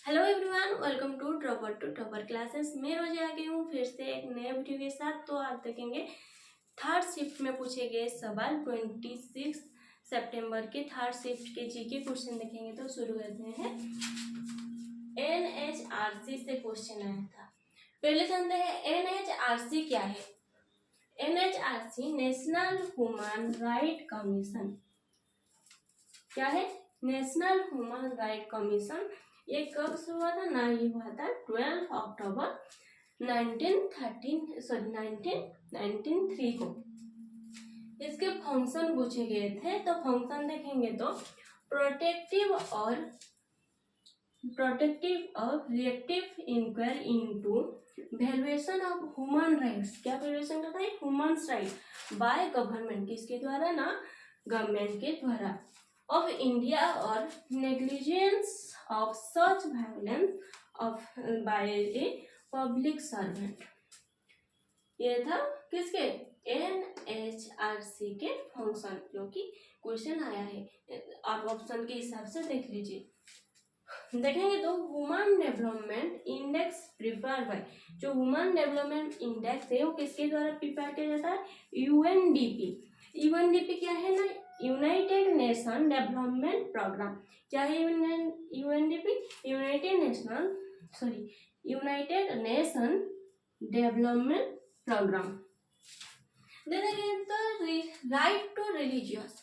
Hello everyone, welcome to topper classes. मैं रोज आ गई हूँ फिर से एक नए वीडियो के साथ। तो आज देखेंगे थर्ड शिफ्ट में पूछे गए सवाल 26 सितंबर के थर्ड शिफ्ट के जीके क्वेश्चन देखेंगे। तो शुरू करते हैं। एनएचआरसी से क्वेश्चन आया था। पहले जानते हैं एनएचआरसी क्या है। NHRC national human right commission क्या है? National human right commission. ये कब शुरू हुआ था ना? ये हुआ था 12 अक्टूबर 1903 को। इसके फंक्शन पूछे गए थे। तो फंक्शन देखेंगे तो प्रोटेक्टिव और reactive inquiry into valuation of human rights. क्या वैल्यूएशन करता है? Human right by government. किसके द्वारा ना? गवर्नमेंट के द्वारा of India or negligence of such violence of by a public servant। ये था किसके? NHRC के फंक्शन, जो कि क्वेश्चन आया है। आप ऑप्शन के हिसाब से देख लीजिए। देखेंगे तो human development index prepare by, जो ह्यूमन डेवलपमेंट इंडेक्स है वो किसके द्वारा प्रिपेयर किया जाता है? यूएनडीपी। यूएनडीपी क्या है ना? United Nation development programme. क्या है UNDP? United Nation development programme. देखेंगे तो राइट टू रिलीजियस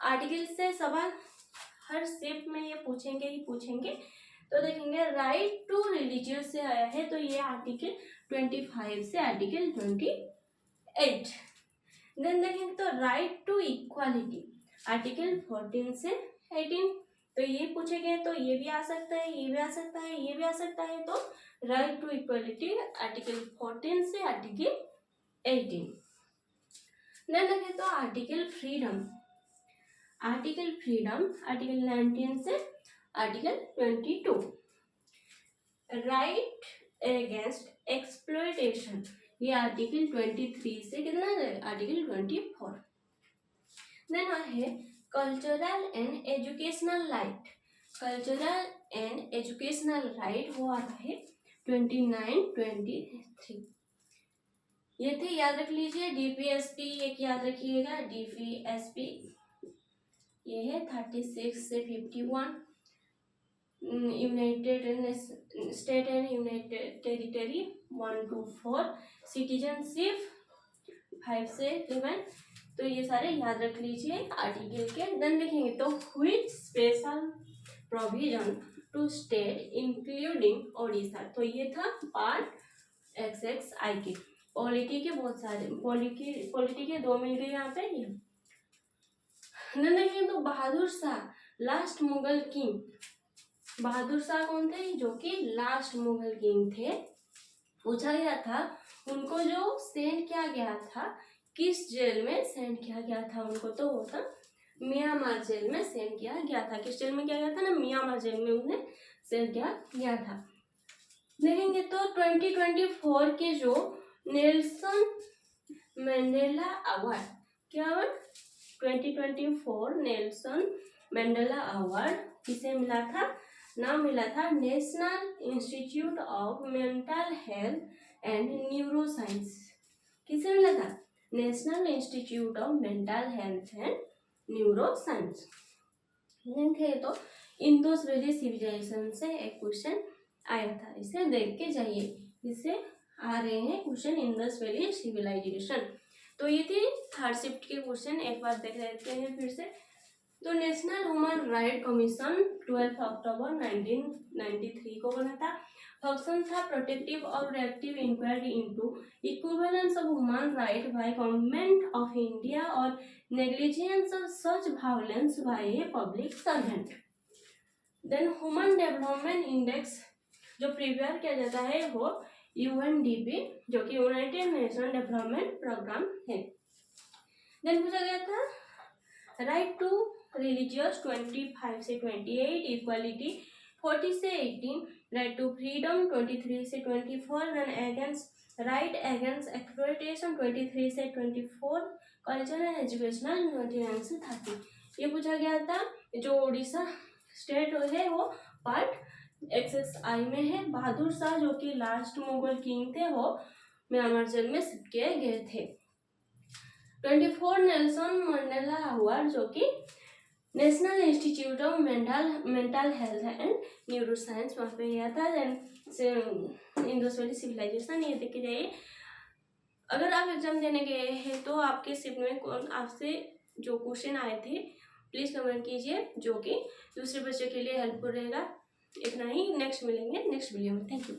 आर्टिकल से सवाल हर शिफ्ट में ये पूछेंगे ही पूछेंगे। तो देखेंगे राइट टू रिलीजियस से आया है, तो ये आर्टिकल 25 से आर्टिकल 28। देन देखेंगे तो राइट टू इक्वालिटी आर्टिकल 14 से 18। तो ये पूछे गए, तो ये भी आ सकता है, ये भी आ सकता है, ये भी आ सकता है। तो राइट टू इक्वालिटी आर्टिकल 14 से आर्टिकल 18। देन देखें तो आर्टिकल फ्रीडम आर्टिकल 19 से आर्टिकल 22। राइट अगेंस्ट एक्सप्लॉयटेशन, ये आर्टिकल 23 से कितना है? आर्टिकल 24। देन है कल्चरल एंड एजुकेशनल राइट, वो आता है 29, 23। ये थे, याद रख लीजिए। डीपीएसपी एक याद रखिएगा, डीपीएसपी ये है 36 से 51। United state and United territory 1 to 4। Citizenship 5 से 11। तो ये सारे याद रख लीजिए आर्टिकल के। देन देखेंगे तो which special provision to state including Odisha. तो ये था पार्ट XXI के। पॉलिटी के बहुत सारे पॉलिटी के 2 मिल गए यहाँ पे। देन देखेंगे तो बहादुर शाह लास्ट मुगल किंग। बहादुर शाह कौन थे? जो कि लास्ट मुगल किंग थे। पूछा गया था उनको जो सेंड किया गया था, किस जेल में सेंड किया गया था उनको? तो वो था म्यांमार जेल में सेंड किया गया था। किस जेल में किया गया था ना? म्यांमार जेल में उन्हें सेंड किया गया था। देखेंगे तो 2024 के जो नेल्सन मंडेला अवार्ड, क्या अवार्ड? 2024 नेल्सन मंडेला अवार्ड किसे मिला था? नाम मिला था national institute of mental health and neuroscience. किसे मिला था? National institute of mental health and neuroscience. देखें तो इंडस वैली सिविलाइजेशन से एक क्वेश्चन आया था, इसे देख के जाइए। इससे आ रहे हैं क्वेश्चन इंडस वैली सिविलाइजेशन। तो ये थे थर्ड शिफ्ट के क्वेश्चन, एक बार देख लेते हैं फिर से। तो नेशनल ह्यूमन राइट कमीशन 12 अक्टूबर 1993 को बना था। फंक्शन था प्रोटेक्टिव और reactive inquiry into equivalence of human right by government of India और negligence of such violence by a public servant. Then human development index जो प्रिपेयर किया जाता है वो यूएनडीपी, जो कि यूनाइटेड नेशन डेवलपमेंट प्रोग्राम है। देन पूछा गया था राइट टू रिलीजियस 25 से 28, इक्वालिटी 40 से 18, राइट टू फ्रीडम 23 से 24, then against right against exploitation 23 से 24, कल्चर एंड एजुकेशनल 29 से 30। ये पूछा गया था। जो उड़ीसा स्टेट है वो पार्ट XXI में है। बहादुर शाह जो कि लास्ट मुगल किंग थे वो म्यांमार जेल में शिफ्ट किए गए थे। 24 नेल्सन मंडेला अवार्ड जो कि national institute of mental health and neuro science वहाँ पे गया था। इंडस वैली सिविलाइजेशन, ये देख के जाइए। अगर आप एग्जाम देने गए हैं तो आपके शिफ्ट में कौन आपसे जो क्वेश्चन आए थे प्लीज़ कमेंट कीजिए, जो कि दूसरे बच्चों के लिए हेल्पफुल रहेगा। इतना ही, नेक्स्ट मिलेंगे नेक्स्ट वीडियो में। Thank you.